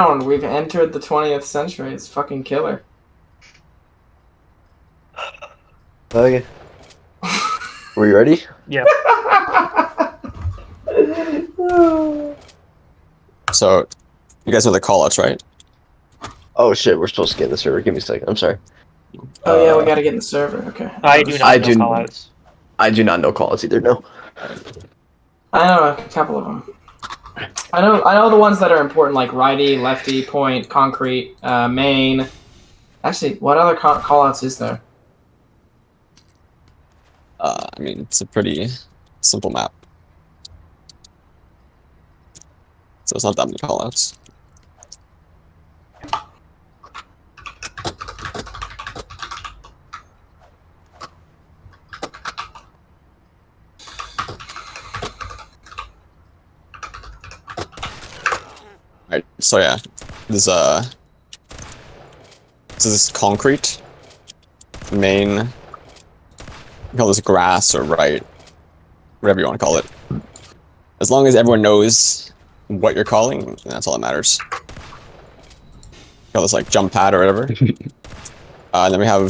We've entered the 20th century. It's fucking killer. Okay. Were you ready? Yeah. So, you guys know the callouts, right? Oh shit, we're supposed to get in the server. Give me a second. I'm sorry. Oh yeah, we gotta get in the server. Okay. I do I not know do- callouts. I do not know callouts either. No. I know a couple of them. I know the ones that are important, like righty, lefty, point, concrete, main. Actually, what other callouts is there? I mean, it's a pretty simple map. So it's not that many callouts. Alright, so yeah, this is concrete, main, you call this grass or right, whatever you want to call it. As long as everyone knows what you're calling, that's all that matters. Call this like jump pad or whatever. And then we have,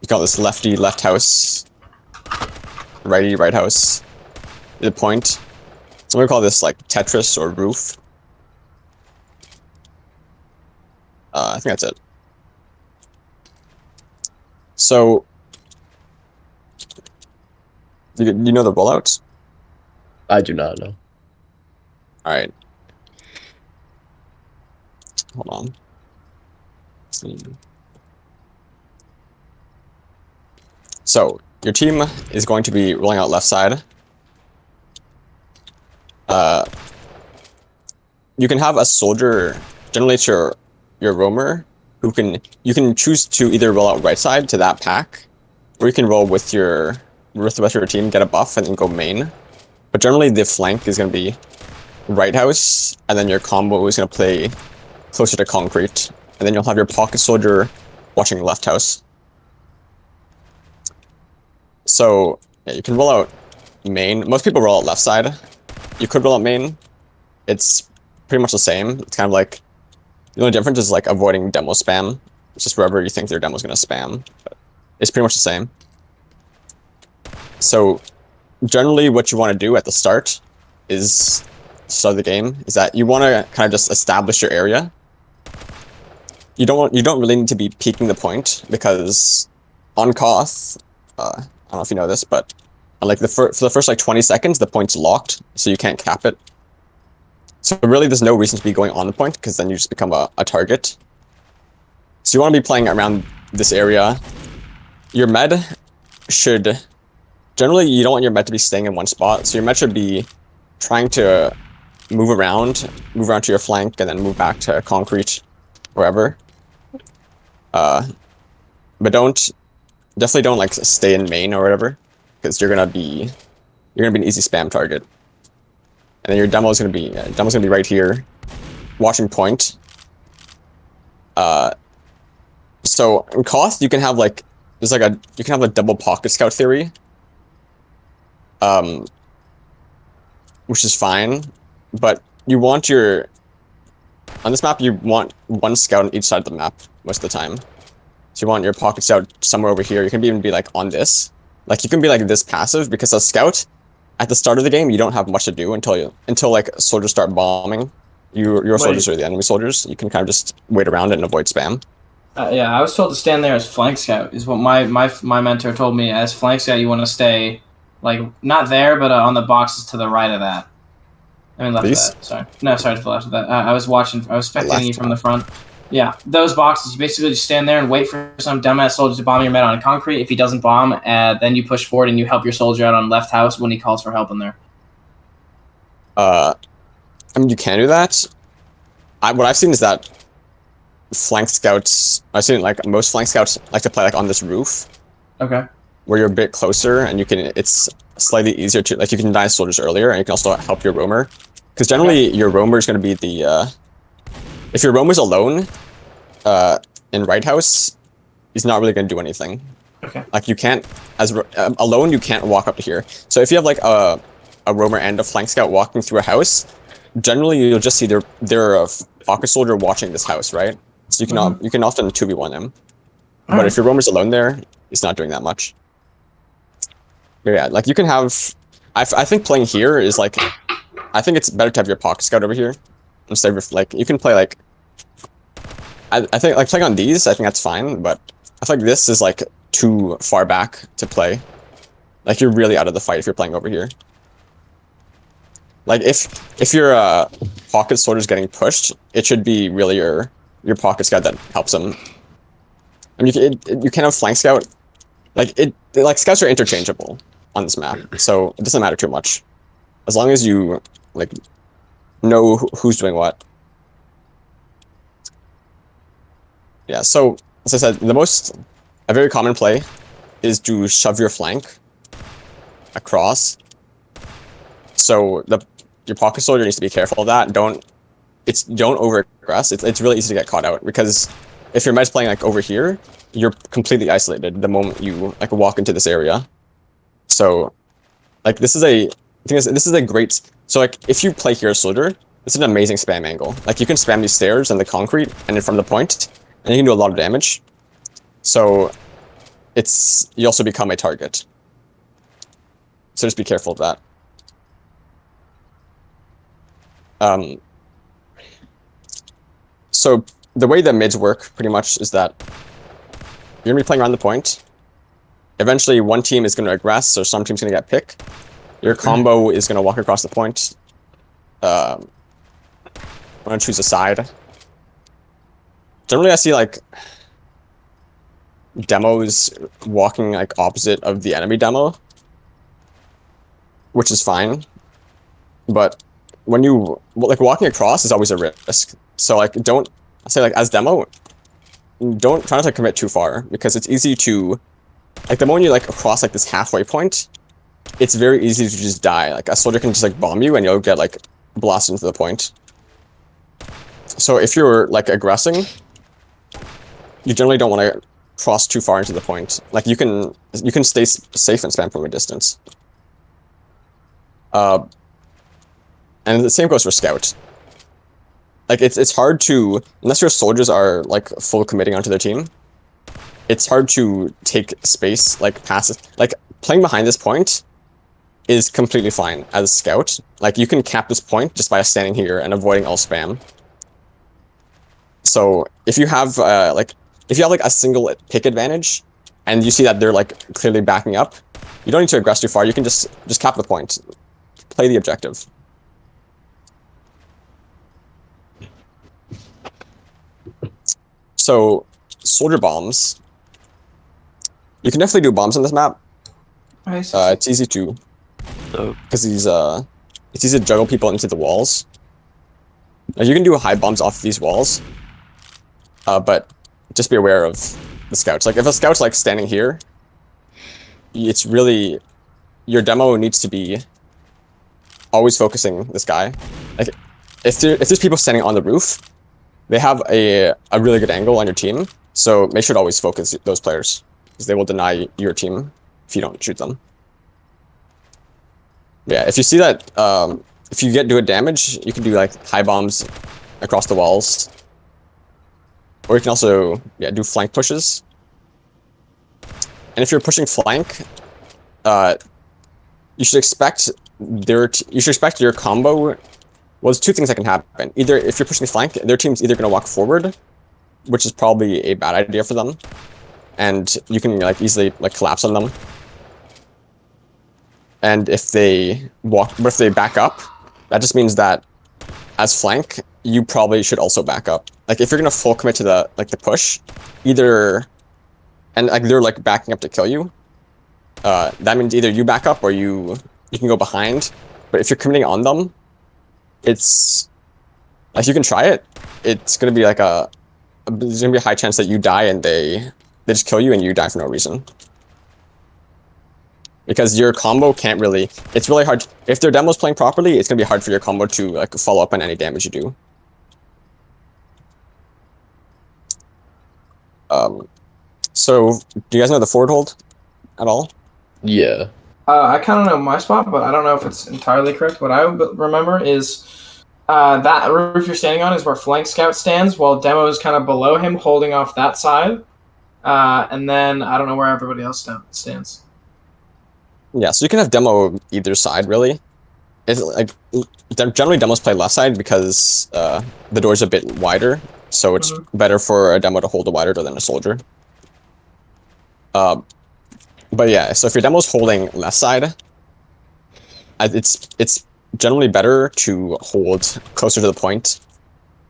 you call this lefty, left house, righty, right house, the point. So we call this like Tetris or roof. I think that's it. So, you know the rollouts? I do not know. Alright. Hold on. Let's see. So, your team is going to be rolling out left side. You can have a soldier, generally it's your roamer, who you can choose to either roll out right side to that pack, or you can roll with the rest of your team, get a buff, and then go main. But generally the flank is going to be right house, and then your combo is going to play closer to concrete, and then you'll have your pocket soldier watching left house. So yeah, you can roll out main. Most people roll out left side. You could roll out main. It's pretty much the same. It's kind of like, the only difference is like avoiding demo spam. It's just wherever you think their demo is going to spam. But it's pretty much the same. So generally what you want to do at the start is, start of the game, is that you want to kind of just establish your area. You don't really need to be peeking the point, because on Koth, I don't know if you know this, but like for the first like 20 seconds, the point's locked, so you can't cap it. So really, there's no reason to be going on the point, because then you just become a target. So you want to be playing around this area. Your med should, generally you don't want your med to be staying in one spot, so your med should be trying to move around to your flank, and then move back to concrete, wherever. But definitely don't like stay in main or whatever, because you're gonna be an easy spam target. And then your demo's gonna be right here, watching point. So in Koth, you can have like, you can have a double pocket scout theory, which is fine, but you want on this map you want one scout on each side of the map most of the time. So you want your pocket scout somewhere over here. You can even be like on this, like you can be like this passive, because a scout at the start of the game, you don't have much to do until like soldiers start bombing. Your soldiers are the enemy soldiers. You can kind of just wait around and avoid spam. Yeah, I was told to stand there as flank scout. Is what my mentor told me. As flank scout, you want to stay, like, not there, but on the boxes to the right of that. I mean, left of that. Sorry, no, sorry, to the left of that. I was spectating you from the front. Yeah, those boxes. You basically just stand there and wait for some dumbass soldier to bomb your med on concrete. If he doesn't bomb, then you push forward and you help your soldier out on left house when he calls for help in there. I mean, you can do that. What I've seen is that flank scouts, I've seen like most flank scouts like to play like on this roof. Okay. Where you're a bit closer, and it's slightly easier to, like, you can deny soldiers earlier, and you can also help your roamer. Because generally, your roamer is going to be if your roamer's alone, in right house, he's not really going to do anything. Okay. Like, you can't, alone, you can't walk up to here. So if you have like a roamer and a flank scout walking through a house, generally you'll just see they're a pocket soldier watching this house, right? So you can often 2v1 them. But if your roamer's alone there, it's not doing that much. But yeah, like you can have. I think playing here is like, I think it's better to have your pocket scout over here instead of like you can play like. I think like playing on these, I think that's fine, but I feel like this is like too far back to play. Like you're really out of the fight if you're playing over here. Like if your pocket soldier's getting pushed, it should be really your pocket scout that helps them. I mean, you can have flank scout. Like scouts are interchangeable on this map, so it doesn't matter too much, as long as you like know who's doing what. Yeah. So as I said, a very common play is to shove your flank across. So your pocket soldier needs to be careful of that. Don't over aggress. It's really easy to get caught out because if your med's playing like over here, you're completely isolated the moment you like walk into this area. So like this is a great, so like if you play here soldier, this is an amazing spam angle. Like you can spam these stairs and the concrete and then from the point, and you can do a lot of damage. So you also become a target. So just be careful of that. So the way the mids work pretty much is that you're gonna be playing around the point. Eventually one team is gonna aggress, or some team's gonna get pick. Your combo is gonna walk across the point. I'm gonna choose a side. Generally I see like demos walking like opposite of the enemy demo, which is fine. But when you like walking across is always a risk. So like as demo, don't try not to commit too far because it's easy to like the moment you like cross like this halfway point, it's very easy to just die. Like a soldier can just like bomb you and you'll get like blasted into the point. So if you're like aggressing, you generally don't want to cross too far into the point. Like you can stay safe and spam from a distance. And the same goes for scout. Like it's hard to, unless your soldiers are like full committing onto their team, it's hard to take space like past it. Like playing behind this point is completely fine as scout. Like you can cap this point just by standing here and avoiding all spam. So if you have like a single pick advantage and you see that they're like clearly backing up, you don't need to aggress too far. You can just cap the point, play the objective. So soldier bombs, you can definitely do bombs on this map. It's easy to, because it's easy to juggle people into the walls. Now, you can do high bombs off these walls, but just be aware of the scouts. Like if a scout's like standing here, it's really, your demo needs to be always focusing this guy. Like if there's people standing on the roof, they have a really good angle on your team, so make sure to always focus those players, because they will deny your team if you don't shoot them. Yeah, if you see that, if you do a damage, you can do like high bombs across the walls. Or you can also do flank pushes. And if you're pushing flank, you should expect your combo. Well, there's two things that can happen. Either if you're pushing the flank, their team's either going to walk forward, which is probably a bad idea for them, and you can like easily like collapse on them. And if they back up, that just means that as flank, you probably should also back up. Like if you're gonna full commit to the push, and like they're like backing up to kill you, that means either you back up or you can go behind. But if you're committing on them, it's like you can try it. It's gonna be like there's gonna be a high chance that you die and they just kill you and you die for no reason. Because your combo can't really, it's really hard. If their demo's playing properly, it's gonna be hard for your combo to like follow up on any damage you do. So do you guys know the forward hold at all? Yeah. I kind of know my spot, but I don't know if it's entirely correct. What I remember is That roof you're standing on is where Flank Scout stands, while Demo is kind of below him, holding off that side. And then I don't know where everybody else stands. Yeah, so you can have Demo either side, really. It's like generally demos play left side because the door's a bit wider, so it's better for a demo to hold a wider door than a soldier. But yeah, so if your demo's holding left side, it's generally better to hold closer to the point.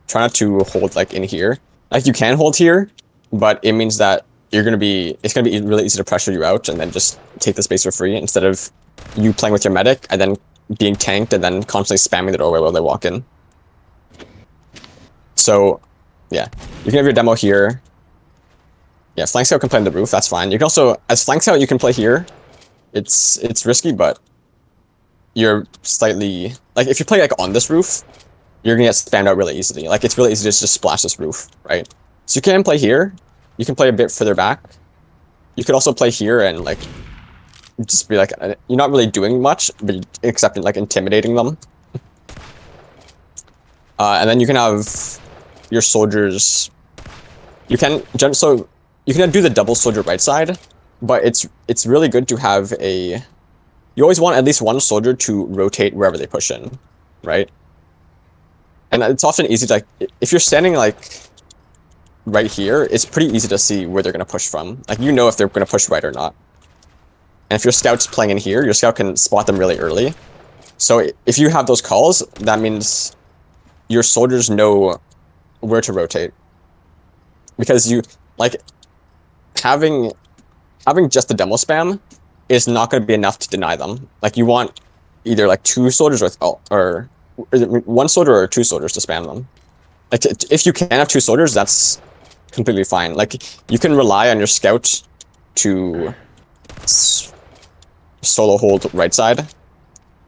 Try not to hold like in here. Like you can hold here, but it means that it's gonna be really easy to pressure you out and then just take the space for free instead of you playing with your medic and then being tanked and then constantly spamming the doorway while they walk in. So, yeah, you can have your demo here. Yeah, Flank Scout can play on the roof, that's fine. You can also, as Flank Scout, you can play here. It's risky, but you're slightly, like, if you play, like, on this roof, you're gonna get spammed out really easily. Like, it's really easy to just splash this roof, right? So you can play here. You can play a bit further back. You could also play here and, like, just be like, you're not really doing much, but except like intimidating them. And then you can have your soldiers. You can do the double soldier right side, but it's really good to have a. You always want at least one soldier to rotate wherever they push in, right? And it's often easy to, like, if you're standing like right here, it's pretty easy to see where they're gonna push from. Like you know if they're gonna push right or not. And if your scout's playing in here, your scout can spot them really early. So if you have those calls, that means your soldiers know where to rotate. Because you, like, having just the demo spam is not going to be enough to deny them. Like, you want either, like, two soldiers or one soldier or two soldiers to spam them. Like, if you can have two soldiers, that's completely fine. Like, you can rely on your scout to solo hold right side.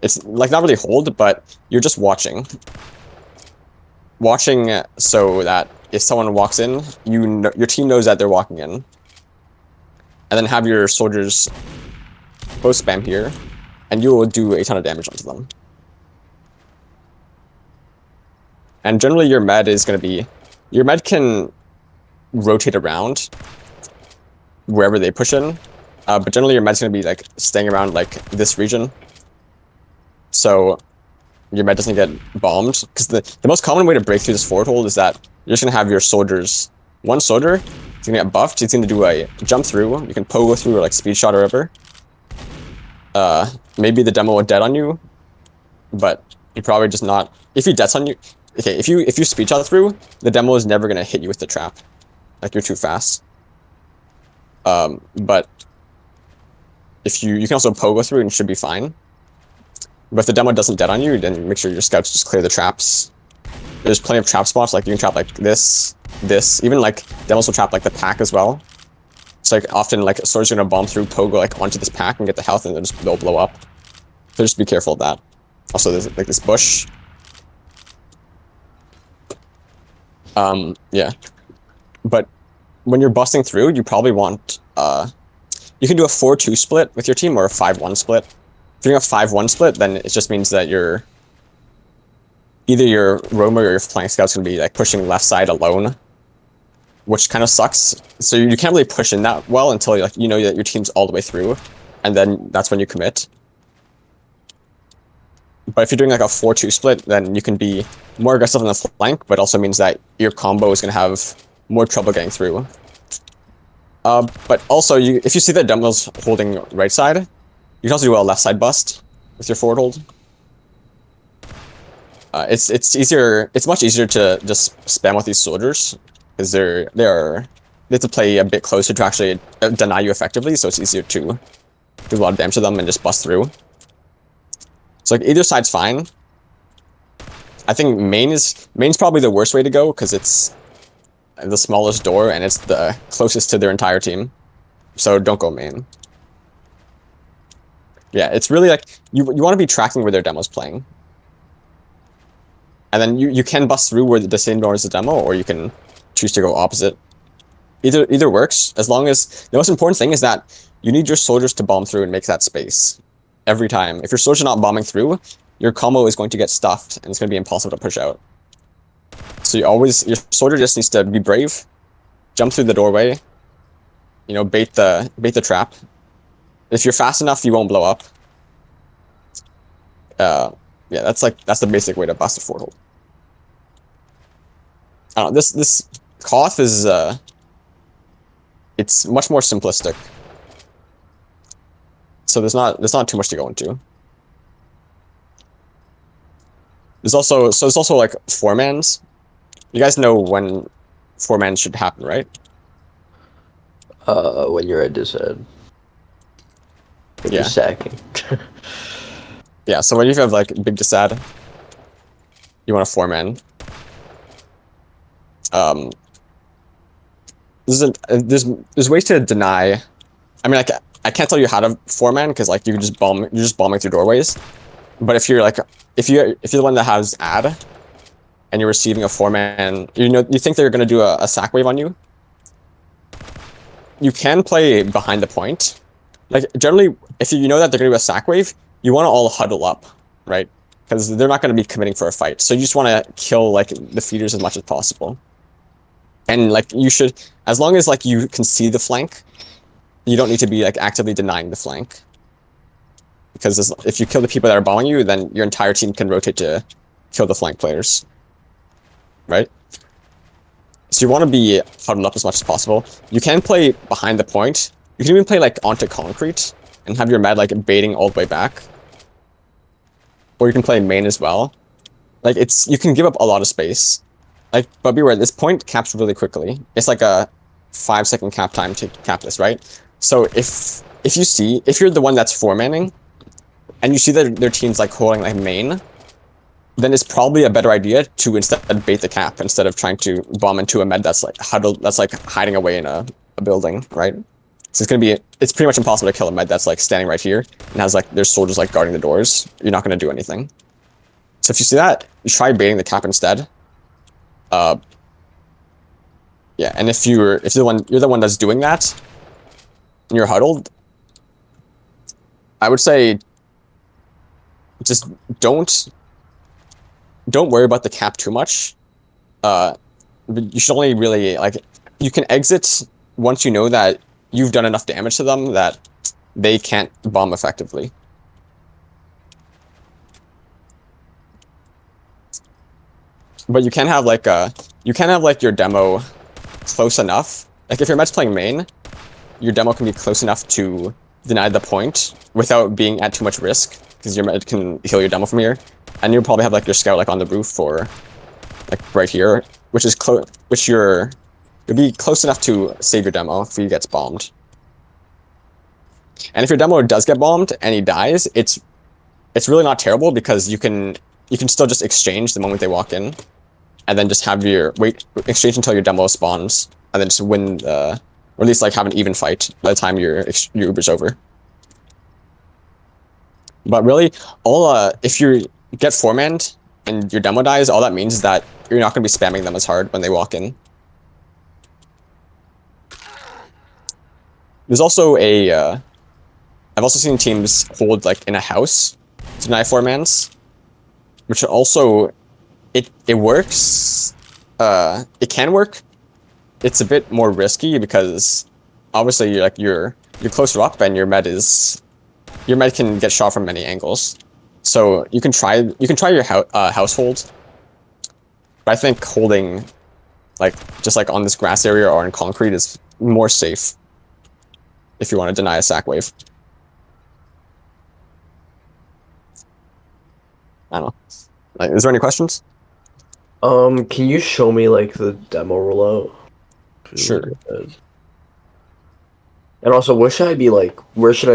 It's like not really hold, but you're just watching so that if someone walks in, your team knows that they're walking in, and then have your soldiers both spam here, and you will do a ton of damage onto them. And generally your med is going to be, your med can rotate around wherever they push in. But generally your med's going to be like staying around like this region. So your med doesn't get bombed. Because the most common way to break through this forward hold is that you're just going to have your soldiers. One soldier is going to get buffed. He's going to do a jump through. You can pogo through or like speed shot or whatever. Maybe the demo will dead on you. But you probably just not. If he deads on you. Okay, if you speed shot through, the demo is never going to hit you with the trap. Like you're too fast. But if you can also pogo through and it should be fine. But if the demo doesn't dead on you, then make sure your scouts just clear the traps. There's plenty of trap spots, like you can trap like this, even like demos will trap like the pack as well. So like often like swords are gonna bomb through pogo like onto this pack and get the health and they'll blow up. So just be careful of that. Also there's like this bush. Yeah. But when you're busting through, you probably want you can do a 4-2 split with your team or a 5-1 split. If you're doing a 5-1 split, then it just means that either your roamer or your flank scout's gonna be like pushing left side alone, which kind of sucks. So you can't really push in that well until you know that your team's all the way through, and then that's when you commit. But if you're doing like a 4-2 split, then you can be more aggressive on the flank, but also means that your combo is gonna have more trouble getting through. But also, if you see that demo's holding right side, you can also do a left side bust with your forward hold. It's easier. It's much easier to just spam with these soldiers because they have to play a bit closer to actually deny you effectively. So it's easier to do a lot of damage to them and just bust through. So like either side's fine. I think main's probably the worst way to go because it's the smallest door and it's the closest to their entire team. So don't go main. Yeah, it's really like you want to be tracking where their demo's playing. And then you can bust through where the same door as the demo, or you can choose to go opposite. Either works, as long as the most important thing is that you need your soldiers to bomb through and make that space every time. If your soldiers are not bombing through, your combo is going to get stuffed and it's going to be impossible to push out. So your soldier just needs to be brave, jump through the doorway, you know, bait the trap. If you're fast enough, you won't blow up. Yeah, that's the basic way to bust a fort hold. I don't know, this Koth is it's much more simplistic. So there's not too much to go into. There's also like 4-mans. You guys know when 4-man should happen, right? When you're at disad. When Yeah. you're sacking. Yeah, so when you have like big disad, you want a 4-man. There's ways to deny. I mean, I can't tell you how to 4-man because like you're just bombing through doorways. But if you're the one that has ad, and you're receiving a 4-man, you think they're gonna do a sack wave on you. You can play behind the point. Like generally, if you know that they're gonna do a sack wave, you want to all huddle up, right? Because they're not gonna be committing for a fight. So you just want to kill like the feeders as much as possible. And like you should, as long as like you can see the flank, you don't need to be like actively denying the flank. Because if you kill the people that are bombing you, then your entire team can rotate to kill the flank players. Right? So you want to be huddled up as much as possible. You can play behind the point. You can even play like onto concrete and have your med like baiting all the way back. Or you can play main as well. Like you can give up a lot of space. Like, but beware, this point caps really quickly. It's like a 5-second cap time to cap this, right? So if you're the one that's 4-manning, and you see that their team's like holding like main, then it's probably a better idea to instead bait the cap instead of trying to bomb into a med that's like huddled, that's like hiding away in a building, right? So it's pretty much impossible to kill a med that's like standing right here and has like there's soldiers like guarding the doors. You're not gonna do anything. So if you see that, you try baiting the cap instead. Yeah, and if you're the one that's doing that, and you're huddled, I would say just don't worry about the cap too much. But you should only really like you can exit once you know that you've done enough damage to them that they can't bomb effectively. But you can have like your demo close enough. Like if your med's playing main, your demo can be close enough to deny the point without being at too much risk, because your med can heal your demo from here, and you'll probably have like your scout like on the roof or like right here, you'll be close enough to save your demo if he gets bombed. And if your demo does get bombed and he dies, it's really not terrible because you can still just exchange the moment they walk in, and then just have exchange until your demo spawns, and then just win or at least like have an even fight by the time your Uber's over. But really, if you get 4-manned and your demo dies, all that means is that you're not going to be spamming them as hard when they walk in. There's also I've also seen teams hold like in a house to deny 4-mans, which also it works. It can work. It's a bit more risky because obviously you're closer up and your med can get shot from many angles. So you can try your household, but I think holding just on this grass area or in concrete is more safe if you want to deny a sack wave. I don't know. Like, is there any questions? Can you show me like the demo rollout? Sure. And also, where should I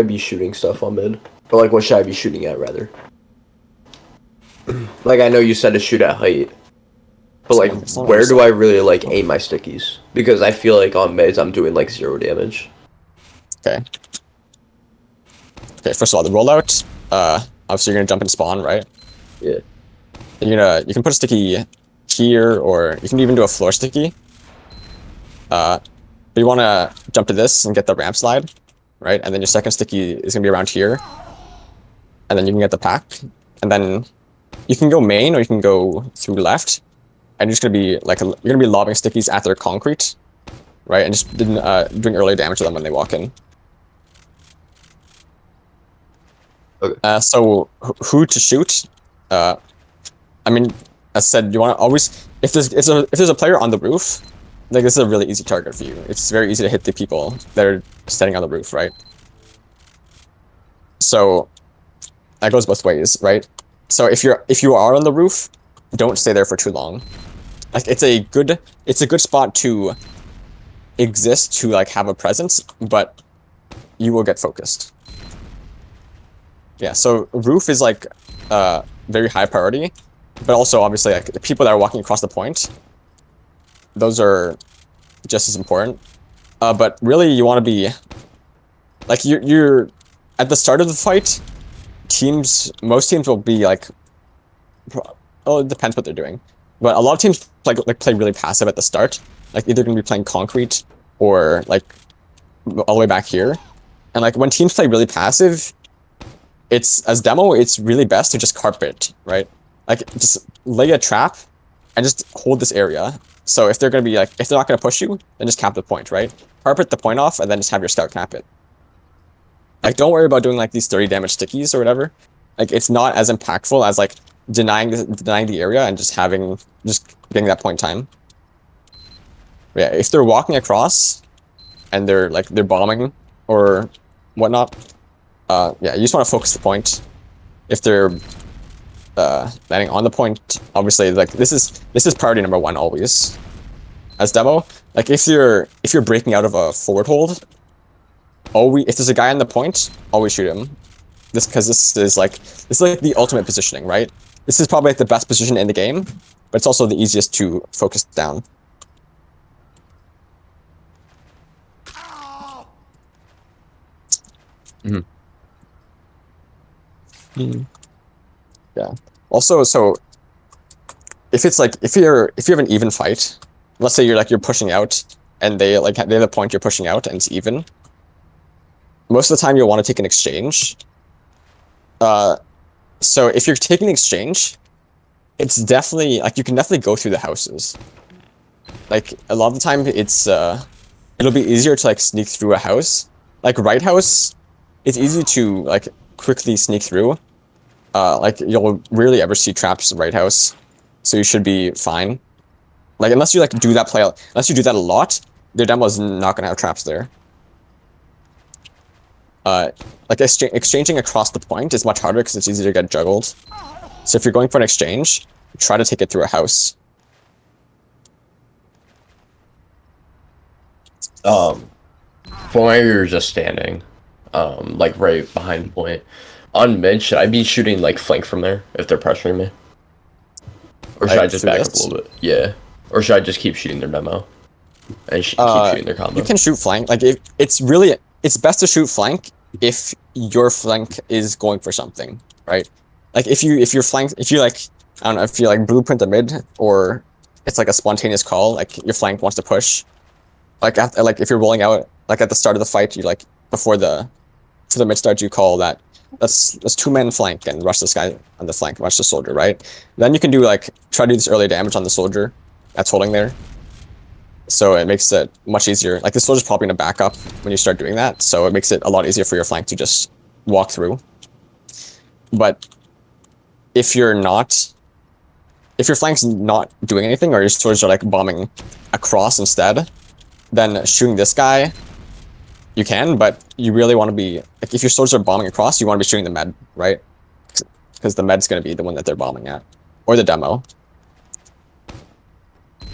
be shooting stuff on mid? Or like, what should I be shooting at rather? Like, I know you said to shoot at height, but like, where do I really like aim my stickies? Because I feel like on mids I'm doing like 0 damage. Okay. Okay. First of all, the rollout. Obviously you're gonna jump and spawn, right? Yeah. You can put a sticky here, or you can even do a floor sticky. But you want to jump to this and get the ramp slide, right? And then your second sticky is gonna be around here, and then you can get the pack. and then you can go main or you can go through left, and you're just gonna be like you're gonna be lobbing stickies at their concrete, right, and just doing early damage to them when they walk in. Okay. So who to shoot? I mean, as said, you want to always if there's a player on the roof, like this is a really easy target for you. It's very easy to hit the people that are standing on the roof, right? So that goes both ways, right? So if you are on the roof, don't stay there for too long. Like it's a good spot to exist, to like have a presence, but you will get focused. Yeah, so roof is like very high priority, but also obviously like the people that are walking across the point, those are just as important. But really you want to be like you're at the start of the fight, most teams will be like, oh, it depends what they're doing, but a lot of teams play really passive at the start, like either gonna be playing concrete or like all the way back here. And like when teams play really passive, as demo, it's really best to just carpet, right? Like just lay a trap and just hold this area. So if they're gonna be like, if they're not gonna push you, then just cap the point, right? Carpet the point off and then just have your scout cap it. Like don't worry about doing like these 30 damage stickies or whatever. Like it's not as impactful as like denying the area and just getting that point time. But yeah, if they're walking across and they're bombing or whatnot, yeah, you just want to focus the point. If they're landing on the point, obviously like this is priority number 1 always. As demo, like if you're breaking out of a forward hold, if there's a guy on the point, always shoot him. Because this is like the ultimate positioning, right? This is probably like the best position in the game, but it's also the easiest to focus down. Yeah. Also, so if you have an even fight, let's say you're pushing out and they have a point, you're pushing out and it's even. Most of the time you'll want to take an exchange. So if you're taking an exchange, it's definitely like you can definitely go through the houses. Like a lot of the time it'll be easier to like sneak through a house. Like right house, it's easy to like quickly sneak through. Like you'll rarely ever see traps in right house, so you should be fine. Like unless you do that a lot, their demo is not gonna have traps there. Like exchanging across the point is much harder because it's easy to get juggled. So if you're going for an exchange, try to take it through a house. From where you're just standing, like right behind the point, on mid, should I be shooting like flank from there if they're pressuring me? Or should I just back up a little bit? Yeah. Or should I just keep shooting their demo? And keep shooting their combo? You can shoot flank. Like it's best to shoot flank if your flank is going for something, right? Like if you like, I don't know, if you like blueprint the mid, or it's like a spontaneous call, like your flank wants to push. Like if you're rolling out, like at the start of the fight, you like for the mid start, you call that let's 2-man flank and rush this guy on the flank, rush the soldier, right? Then you can try to do this early damage on the soldier that's holding there. So it makes it much easier. Like the soldier's probably gonna back up when you start doing that, so it makes it a lot easier for your flank to just walk through. But if your flank's not doing anything, or your soldiers are like bombing across instead, then shooting this guy, you can, but you really want to be, like, if your soldiers are bombing across, you want to be shooting the med, right? Because the med's going to be the one that they're bombing at, or the demo.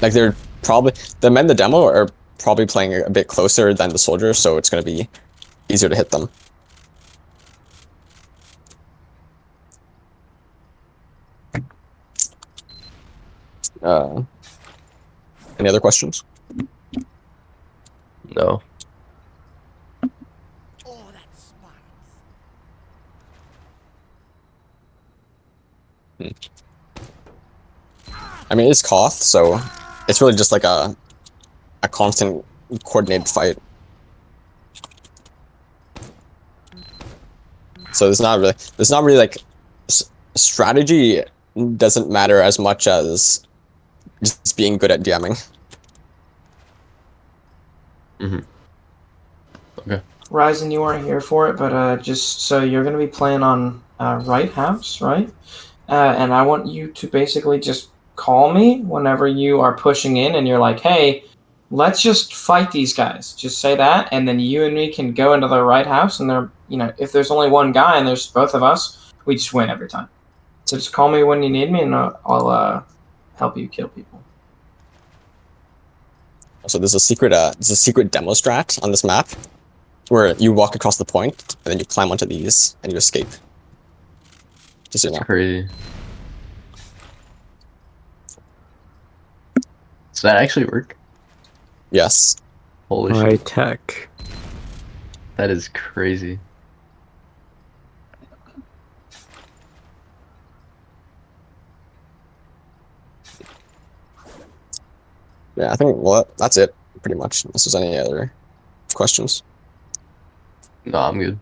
Like the med and the demo are probably playing a bit closer than the soldier, so it's going to be easier to hit them. Any other questions? No. I mean, it's Koth, so it's really just like a constant coordinated fight. So there's not really like strategy doesn't matter as much as just being good at DMing. Okay. Ryzen, you weren't here for it, but just so you're going to be playing on right house, right? And I want you to basically just call me whenever you are pushing in and you're like, hey, let's just fight these guys. Just say that, and then you and me can go into the right house, and they're, if there's only one guy and there's both of us, we just win every time. So just call me when you need me, and I'll help you kill people. So there's a secret demo strat on this map where you walk across the point and then you climb onto these and you escape. Just so you know. That's crazy. Does that actually work? Yes. Holy High shit. tech. That is crazy. Yeah, I think, well, that's it, pretty much, unless there's any other questions. No, I'm good.